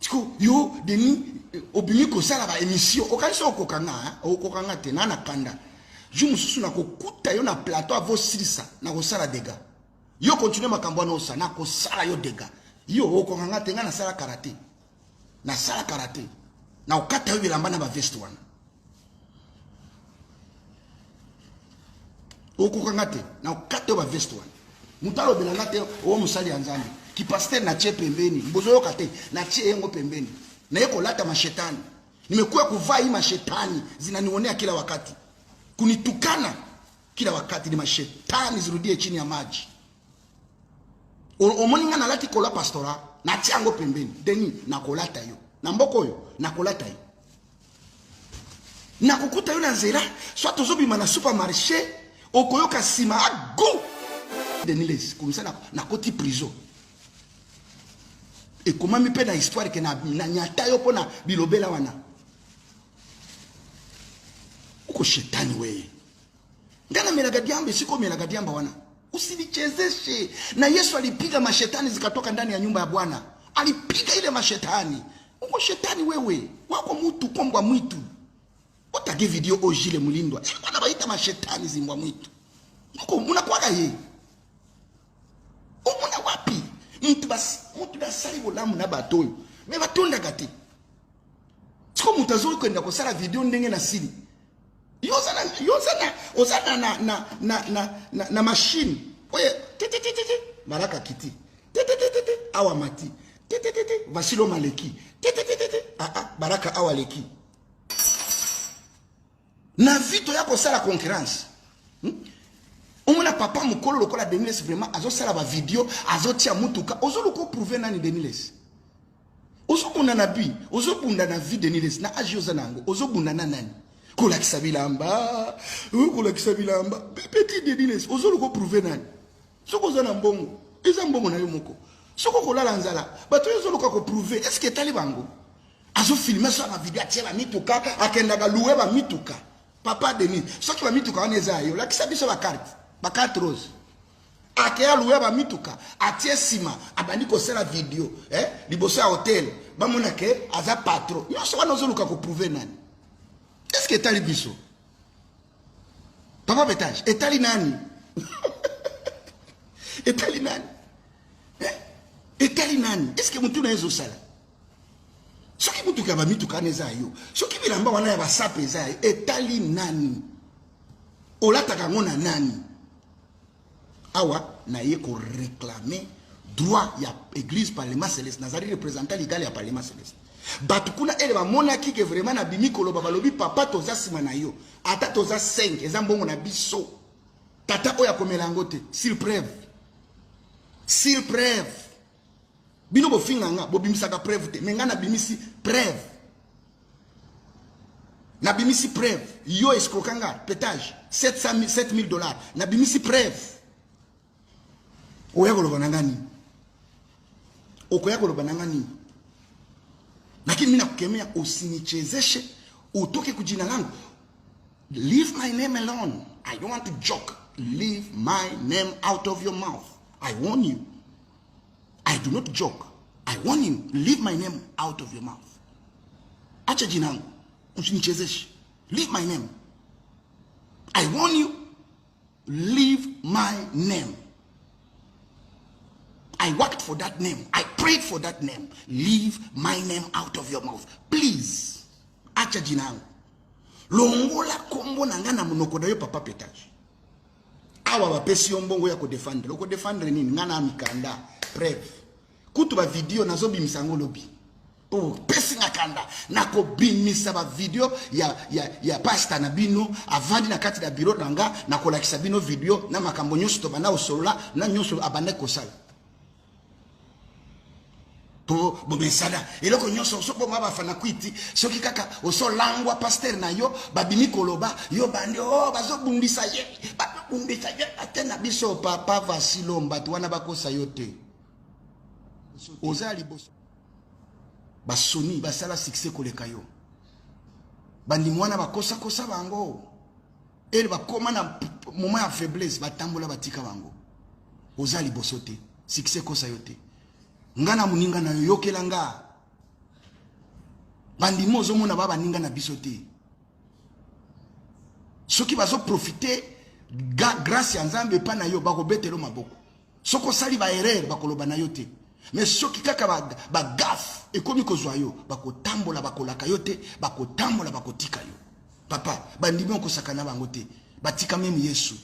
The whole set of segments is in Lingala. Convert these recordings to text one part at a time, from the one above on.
Tiko yo deni obimi ko sala ba émission okanisa okokanga okokanga te na kanda. Je mususu na kokuta yo na plateau avo silisa na ko sala dégâts. Yo continue makambo na osa na ko sala yo dégâts. Yo okokanga te nga na sala karaté. Na sala karaté. Na okata yo bilamba na ba veste wana. Okokanga te na okata yo ba veste wana. Mutalo bilanga te o musali ya Nzambe. Ki pasteur na tie pembeni mbozo yoka te na tie yengo pembeni na yeko lata mashetani nimekuwa kuvaa hii mashetani zinanionea kila wakati kunitukana kila wakati ni mashetani zirudie chini ya maji omoninga na lati kola pastora na tie yango pembeni deni na kolata yo na mboko yo na kolata yo na kukuta yo na nzela soit tozobima na supermarché okoyoka sima ago deniles kumisa na koti prison. Et comment me pète la histoire que na nyata yo pona bilobela wana. Uko shetani wewe. Ngana melaga diamba siko melaga diamba wana. Usinichezeshe. Na Yesu alipiga mashetani zikatoka ndani ya nyumba ya Bwana. Alipiga ile mashetani. Uko shetani wewe. Wako mtu kombwa mwitu. Otage video ojile mulindwa. Wana baita mashetani zimbwa mwitu. Uko munakuwaga yeye. Umuna wapi? Mtu basali bolamu na batoyo me batonda kati siko mutazuri kwenda kusala video ndenge na siri yozana na machine oye baraka kiti awa mati vasilo maleki baraka awa leki na vito yako sala concurrence. Omona papa mukolo lokola Deniles vraiment azo sala ba video azo tia mutuka ozo loko prouver nani Deniles ozo bunda na bi ozo bunda na vie Deniles na agioza nango ozo bunda na nani kola kisabilamba petit Deniles ozo loko prouver nani soko za na mbongo eza mbongo na yo moko soko kolala nzala bato ozo loko ko prouver est-ce que tali bango azo filmer so na video atia ba mituka akenda ga louer ba mituka papa Denis soki ba mituka wana eza yo la kisabiso ba carte ba 4 rose akeya louer ba mituka atie sima abandi ko sala video liboso ya hotel ba mona ke aza patron yo so wana ozoluka ko prouver nani est-ce que tali biso papa betage etali nani etali nani etali nani est-ce que mutu na ezo sala soki mutuka ba mituka neza yo soki bilamba wana ya ba sape eza etali nani olataka ngona nani awa na ye ko réclamer droit ya église parlement céleste nazali représentant légal ya parlement céleste batukuna ele ba monaki ke vraiment na bimi koloba balobi papa toza sima na yo ata toza 5 eza mbongo na biso tata oya komela ngote s'il preuve bino bo finganga bo bimisaka preuve te menga na bimisi preuve na bimisi preuve yo escrocanga pétage $7,000 na bimisi preuve oya koloba nangani okoya koloba nangani lakini mimi nakukemea usinichezeshe utoke kujina langu. Leave my name alone. I don't want to joke. Leave my name out of your mouth. I warn you. I do not joke. I warn you. Leave my name out of your mouth. Acha jina langu usinichezeshe. Leave my name. I warn you. Leave my name. I worked for that name. I prayed for that name. Leave my name out of your mouth. Please. Acha jinangu. Longola kombo nangana munoko na yo papa petaji. Awa wapesi yombongo ya kodefendre. Loko defendre nini? Ngana mikanda. Preuve. Kutu ba video nazo bimisango lobi. Pesi ngakanda. Nako bimisa ba video ya pasta na bino. Avandi na kati da biro nanga. Nako lakisa bino video. Na makambo nyoso toba na usola. Na nyoso abane kosala. To bomesada eloko nyoso sopo maba fana kwiti soki kaka oso langwa pasteur na yo babimi koloba yo bande bazo bundisa ye atena biso papa vasilo mbatu wana bakosa yo te ozali boso basoni basala succès koleka yo bandi mwana bakosa bango ele bakoma na moment ya faiblesse batambola batika bango ozali boso te succès kosa yo te ngana muninga na yokelanga bandimo ozomona baba ninga na biso te. Soki bazo profiter grâce ya Nzambe pa na yo bakobetelo maboko. Soko sali ba erreur bakoloba na yo te. Mais soki kaka ba gaffe ekomi kozwa yo bakotambola bakolaka yo te, bakotambola bakotika yo. Papa, bandimo kosakana bango te. Batika même Yesu.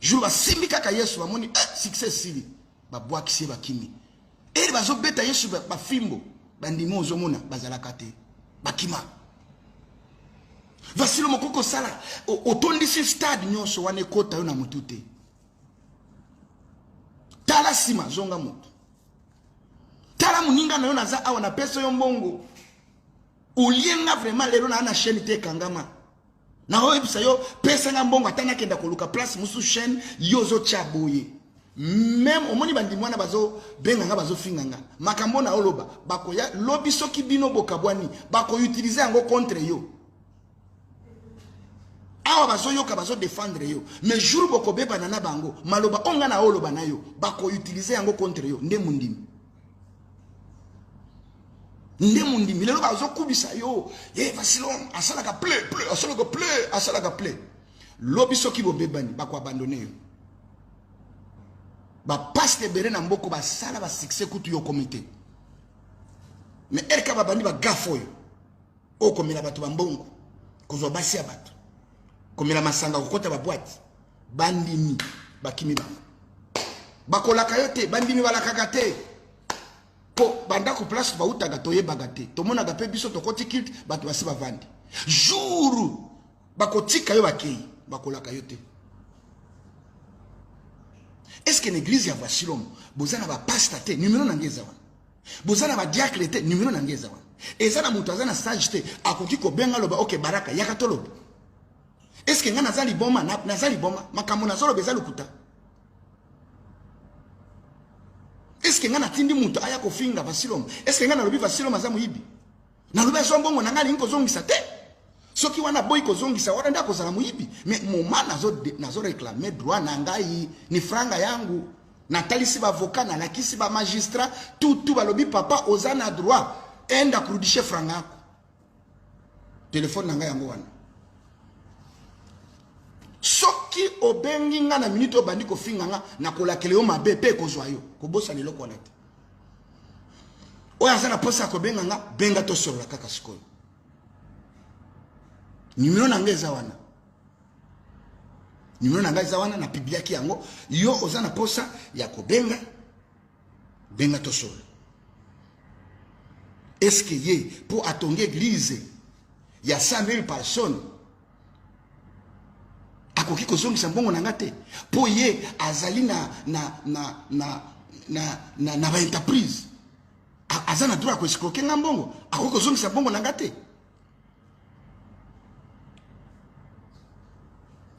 Jour basimbi kaka Yesu bamoni succès sili. Babwakisi bakimi. Et bazo beta Yesu ba fimbo. Bandimo ozomona bazalaka te. Bakima. Vasilo mokoko sala otondisi stade nyonso wane kota yo na mutu te. Tala sima zonga moto. Tala muninga na yo naza awa na peso yo mbongo. Ulienga vraiment lelo na chaîne te kangama. Na ho ebisa yo pesa nga mbongo atana kenda koluka place musu chaîne yozo chaboye. Même omoni bandi mwana bazo benga nga bazo finganga. Makambo na oloba bakoya lobi soki bino bokabwani bako utiliser yango contre yo. Awa bazo yoka bazo défendre yo. Mais jour boko beba na bango maloba onga na oloba na yo bako utiliser yango contre yo nde mundimi. Nde mundimi lelo bazo kubisa yo. Vasilon asalaka play asalaka play. Lobi soki bo bebani bako abandonner yo. Ba paste bere na mboko ba sala ba succès kutu yo comité. Mais erka ba bandi ba gafo yo. O komela batu ba mbongo. Kozwa basi ya batu. Komela masanga kokota ba boîte. Bandimi bakimi bango. Bakolaka yo te, bandimi balaka te. Po banda ko place ba utaga toye bagate. To mona ga pe biso to koti kilt batu basi ba vandi. Jour bakotika yo bakei, bakolaka yo te. Est-ce que l'église ya Vasilom bozana ba pasteur te numéro nangeza wana bozana ba diacre te numéro nangeza wana ezana mutu azana sage te akoki ko benga loba OK baraka yakatoloba est-ce que nga nazali boma nazali boma makambo nazolo bezalo kuta est-ce que nga natindi mutu aya ko finga Vasilom est-ce que nga nalobi Vasilom azamu yibi nalobi zombongo nanga linko zongisa te soki wana boy ko zongisa wana ndako zala muyibi mais moma nazo réclamer droit na ngai ni franga yangu na talisi ba avocat na lakisi ba magistrat tout balobi papa ozana droit enda kurudisha franga yako téléphone na ngai yango wana soki obengi nga na minute obandi ko finga na kolakele yo mabe pe kozwa yo kobosa leloko wana te oya zana posa ko benga nga benga to solo kaka sikoyo numéro nangeza wana numéro nangeza wana na pibliaki yango yo ozana posa ya ko benga to solo est-ce que ye pour atonge église ya 100,000 personnes akoki kozongisa mbongo nanga te po ye azali na ba entreprise azana droit ko escroquer nga mbongo akoki kozongisa mbongo nanga te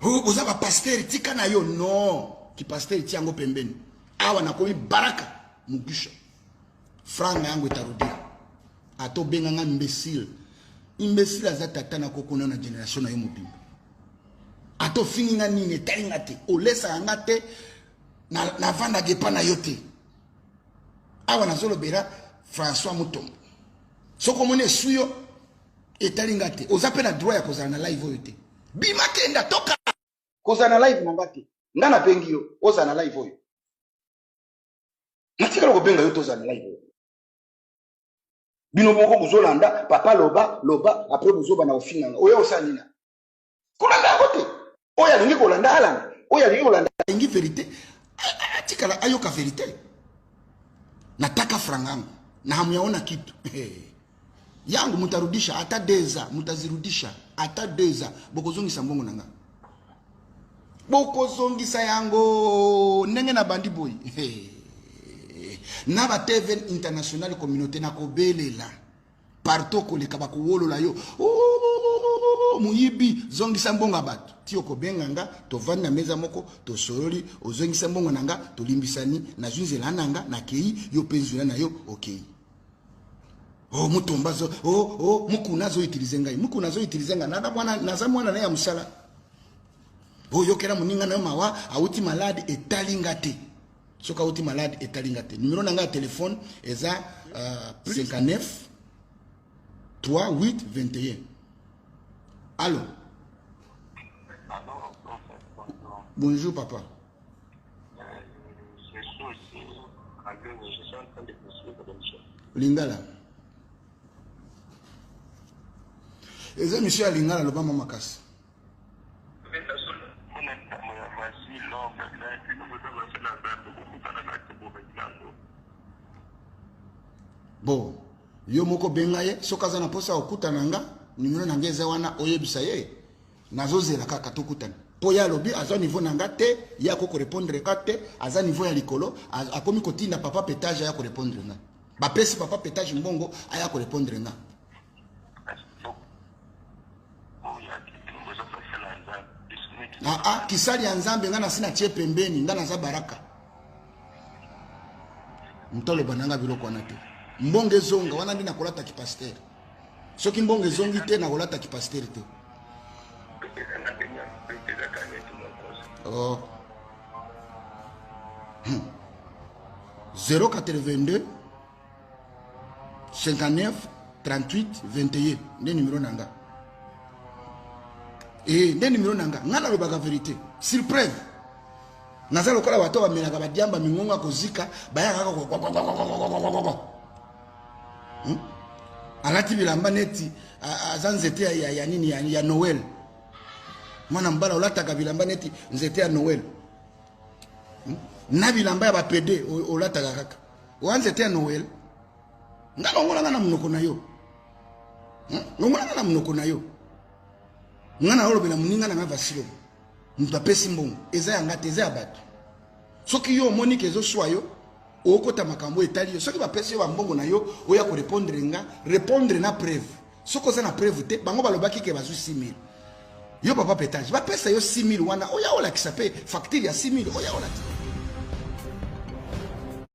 oza ba pasteur tika na yo non ki pasteur tiango pembeni awa na komi baraka mugusha franga yango etarudia ato benga nga imbécile azata na kokona na génération na yo mobimba ato finga nini talinga te olesa nga te na vanda gepa na yo te awa na zolo bera François Mutombo soko mone suyo etalinga te oza pe na droit ya kozala na live oyo te bima kenda toka kozana live na ngati ngana pengi yo ozana live oyo natikala ko benga yo tozana live oyo bino moko bozolanda papa loba après bozoba na ofinga oyo osanina kolanda kote oya lingi kolanda alanga oya lingi kolanda lingi vérité atikala ayoka vérité nataka frangangu na hamuyaona kitu yangu mutarudisha hata deza mutazirudisha hata deza bokozongisa mbongo nanga bokozongisa yango ndenge na bandi boy na ba TV international communauté na kobelela partout koleka bakuwolola yo muyibi zongisa mbongo bato tio ko benganga to vanda meza moko to soroli ozongisa mbongo nanga to limbisani na zunzela nanga na kei yo penzula na yo okay mutombazo mukunazo utilizenga nada bwana naza mwana na ya musala yokera muninga na mawa auti malade etalinga te soka auti malade etalinga te numéro nanga ya téléphone eza 59 3 8 21. Allô? Bonjour papa. Je suis aussi en train de poursuivre l'émission. Lingala. Et ça, monsieur Lingala, le Bama Makas. Bon, yo moko bengaye, sokaza na posa okuta nanga, numéro nanga eza wana oyebisa ye. Nazozela kaka tokutana. Po ya lobi aza niveau nanga te, ya ko répondre ka te, aza niveau ya likolo, akomi kotinda papa pétage ya ko répondre nga. Ba pesi papa pétage mbongo aya ko répondre nga. Kisali ya nzambe nga na sina tie pembeni, nga na za baraka. Mtolo bananga biloko wana te. Mbonge zonga wana ndi nakolata ki pasteur. Soki mbonge zongi te nakolata ki pasteur te. Oh. 082 59 38 21 nde numéro nanga. Nde numéro nanga. Ngana lobaka vérité. Surprise. Naza lokola bato bamenaka badiamba mingonga kozika bayaka ko. Alati bilamba neti azanzete ya nini ya Noël. Mwana mbala olataka bilamba neti nzete ya Noël. Na bilamba ya bapede olataka kaka. Wanzete ya Noël. Ngalo ngola na munoko na yo. Ngola na munoko na yo. Ngana olobela muninga na vasilo. Mutu pesi mbongo. Eza ya ngate eza ya bato. Soki yo Monique ezo swayo okota makambo etali yo. Soki ba pesi yo mbongo na yo oya ko répondre na preuve. Soko za na preuve te bango balobaki ke bazu 6000. Yo papa pétage ba pesa yo 6000 wana oya ola kisape facture ya 6000 oya ola.